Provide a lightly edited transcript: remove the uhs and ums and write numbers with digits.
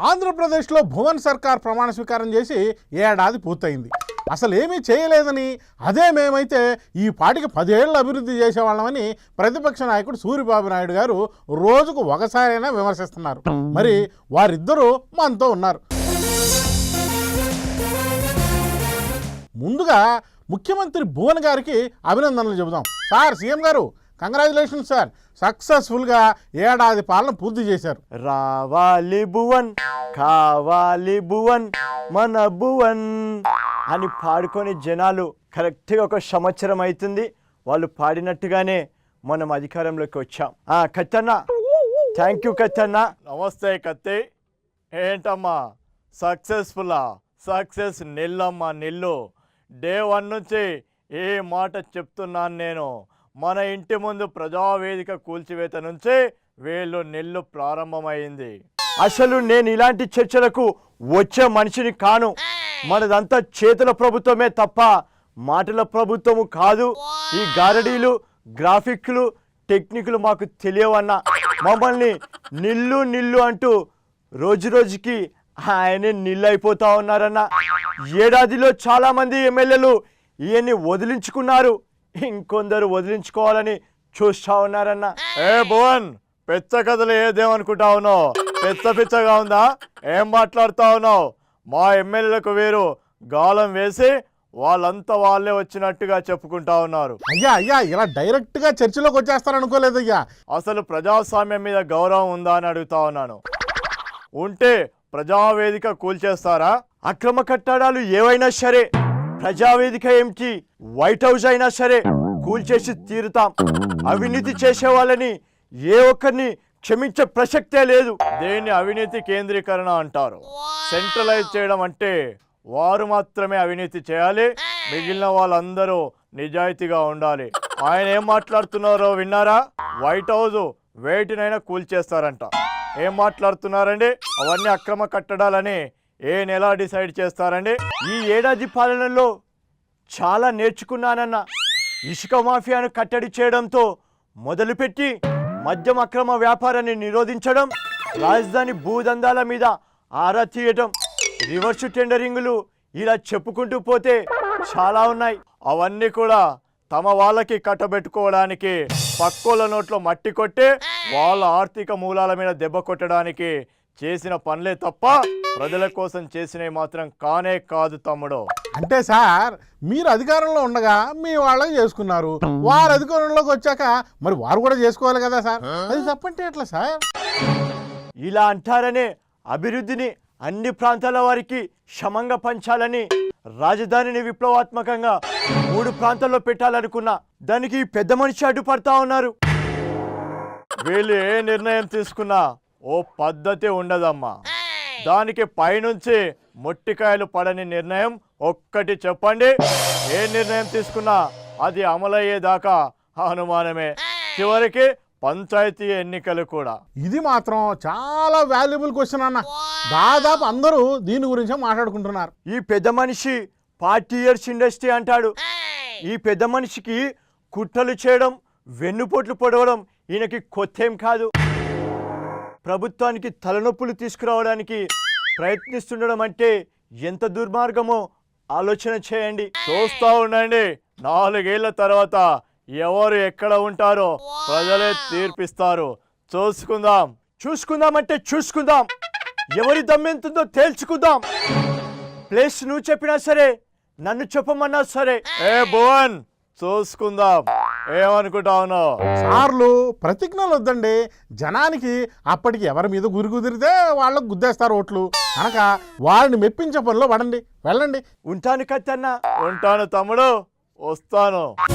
ఆంధ్రప్రదేశ్లో భువన్ సర్కార్ ప్రమాణ స్వీకారం చేసి ఏడాది పూర్తయింది. అసలు ఏమీ చేయలేదని, అదే మేమైతే ఈ పాటికి 10 ఏళ్ళు అభివృద్ధి చేసేవాళ్ళమని ప్రతిపక్ష నాయకుడు సూరిబాబు నాయుడు గారు రోజుకు ఒకసారైనా విమర్శిస్తున్నారు. మరి వారిద్దరూ మనతో ఉన్నారు. ముందుగా ముఖ్యమంత్రి భువన్ గారికి అభినందనలు చెబుదాం. సార్, సీఎం గారు కంగ్రాచులేషన్స్ సార్, సక్సెస్ఫుల్గా ఏడాది పాలన పూర్తి చేశారు. రావాలి భువన్, కావాలి భువన్, మన భువన్ అని పాడుకొని జనాలు కరెక్ట్గా 1 సంవత్సరం అవుతుంది. వాళ్ళు పాడినట్టుగానే మనం అధికారంలోకి వచ్చాం. కత్తన్న, థ్యాంక్ యూ కత్తన్న. నమస్తే కత్తి. ఏంటమ్మా సక్సెస్ఫుల్లా? సక్సెస్ నిల్లమ్మా నిల్లు. డే 1 నుంచి ఏ మాట చెప్తున్నాను నేను. మన ఇంటి ముందు ప్రజావేదిక కూల్చివేత నుంచి వీళ్ళు నిల్లు ప్రారంభమైంది. అసలు నేను ఇలాంటి చర్చలకు వచ్చే మనిషిని కాను. మనదంతా చేతుల ప్రభుత్వమే తప్ప మాటల ప్రభుత్వము కాదు. ఈ గారడీలు, గ్రాఫిక్లు, టెక్నిక్లు మాకు తెలియవన్నా. మమ్మల్ని నిల్లు నిల్లు అంటూ రోజు రోజుకి ఆయనే నిల్లు అయిపోతా ఉన్నారన్న. ఏడాదిలో చాలామంది ఎమ్మెల్యేలు ఈయన్ని వదిలించుకున్నారు, ఇంకొందరు వదిలించుకోవాలని చూస్తా ఉన్నారన్న. ఏ భువన్, పెద్ద కథలు ఏదేమనుకుంటా ఉన్నావు? పిచ్చగా ఉందా? ఏం మాట్లాడుతా ఉన్నావు? మా ఎమ్మెల్యేలకు వేరు గాలం వేసి వాళ్ళంతా వాళ్ళే వచ్చినట్టుగా చెప్పుకుంటా ఉన్నారు. అయ్యా ఇలా డైరెక్ట్గా చర్చలోకి వచ్చేస్తారనుకోలేదయ్యా. అసలు ప్రజాస్వామ్యం మీద గౌరవం ఉందా అని అడుగుతా ఉన్నాను. ఉంటే ప్రజావేదిక కూల్చేస్తారా? అక్రమ కట్టడాలు ఏవైనా సరే, ప్రజావేదిక ఏమిటి, వైట్ హౌస్ అయినా సరే కూల్చేసి తీరుతాం. అవినీతి చేసే వాళ్ళని ఏ ఒక్కరిని క్షమించే ప్రసక్తే లేదు. దేన్ని అవినీతి కేంద్రీకరణ అంటారు. సెంట్రలైజ్ చేయడం అంటే వారు మాత్రమే అవినీతి చేయాలి, మిగిలిన వాళ్ళందరూ నిజాయితీగా ఉండాలి. ఆయన ఏం మాట్లాడుతున్నారో విన్నారా? వైట్ హౌస్ వేటినైనా కూల్చేస్తారంట. ఏం మాట్లాడుతున్నారండి? అవన్నీ అక్రమ కట్టడాలని ఏ నెల డిసైడ్ చేస్తారండి? ఈ ఏడాది పాలనలో చాలా నేర్చుకున్నానన్న. ఇసుక మాఫియాను కట్టడి చేయడంతో మొదలుపెట్టి మద్యం అక్రమ వ్యాపారాన్ని నిరోధించడం, రాజధాని భూదందాల మీద ఆరా తీయటం, రివర్స్ టెండరింగులు, ఇలా చెప్పుకుంటూ పోతే చాలా ఉన్నాయి. అవన్నీ కూడా తమ వాళ్ళకి కట్టబెట్టుకోవడానికి, పక్కోళ్ళ నోట్లో మట్టి కొట్టి వాళ్ళ ఆర్థిక మూలాల మీద దెబ్బ కొట్టడానికి చేసిన పనులే తప్ప ప్రజల కోసం చేసినవి మాత్రం కానే కాదు తమ్ముడు. అంటే సార్, మీరు అధికారంలో ఉండగా మీ వాళ్ళకి చేసుకున్నారు, వారు అధికారంలోకి వచ్చాక మరి వారు కూడా చేసుకోవాలి కదా సార్. అది తప్పంటే ఎట్లా సార్? ఇలా అంటారనే అభివృద్ధిని అన్ని ప్రాంతాల వారికి సమంగా పంచాలని రాజధానిని విప్లవాత్మకంగా 3 ప్రాంతాల్లో పెట్టాలనుకున్నా. దానికి పెద్ద మనిషి అడ్డుపడతా ఉన్నారు. వీళ్ళు ఏ నిర్ణయం తీసుకున్నా ఓ పద్ధతి ఉండదమ్మా. దానికి పైనుంచి మొట్టికాయలు పడని నిర్ణయం ఒక్కటి చెప్పండి. ఏ నిర్ణయం తీసుకున్నా అది అమలయ్యేదాకా అనుమానమే. చివరికి పంచాయతీ ఎన్నికలు కూడా. ఇది మాత్రం చాలా వాల్యుబుల్ క్వశ్చన్ అన్న. దాదాపు అందరూ దీని గురించే మాట్లాడుకుంటున్నారు. ఈ పెద్ద మనిషి 40 years ఇండస్ట్రీ అంటాడు. ఈ పెద్ద మనిషికి కుట్రలు చేయడం, వెన్నుపోట్లు పొడవడం ఈయనకి కొత్తేం కాదు. ప్రభుత్వానికి తలనొప్పులు తీసుకురావడానికి ప్రయత్నిస్తుండడం అంటే ఎంత దుర్మార్గమో ఆలోచన చేయండి. చూస్తూ ఉండండి, 4 ఏళ్ల తర్వాత ఎవరు ఎక్కడ ఉంటారో ప్రజలే తీర్పిస్తారు. చూసుకుందామంటే చూసుకుందాం. ఎవరి దమ్మెంతుందో తేల్చుకుందాం. ప్లేస్ నువ్వు చెప్పినా సరే, నన్ను చెప్పమన్నా సరే. ఏ భువన్, చూసుకుందాం. ఏమనుకుంటావును? సార్లు ప్రతిజ్ఞలు వద్దండి. జనానికి అప్పటికి ఎవరి మీద గురి కుదిరితే వాళ్ళకు గుద్దేస్తారు ఓట్లు. కనుక వారిని మెప్పించే పనిలో పడండి, వెళ్ళండి. ఉంటాను కత్తన్న. ఉంటాను తమ్ముడు, వస్తాను.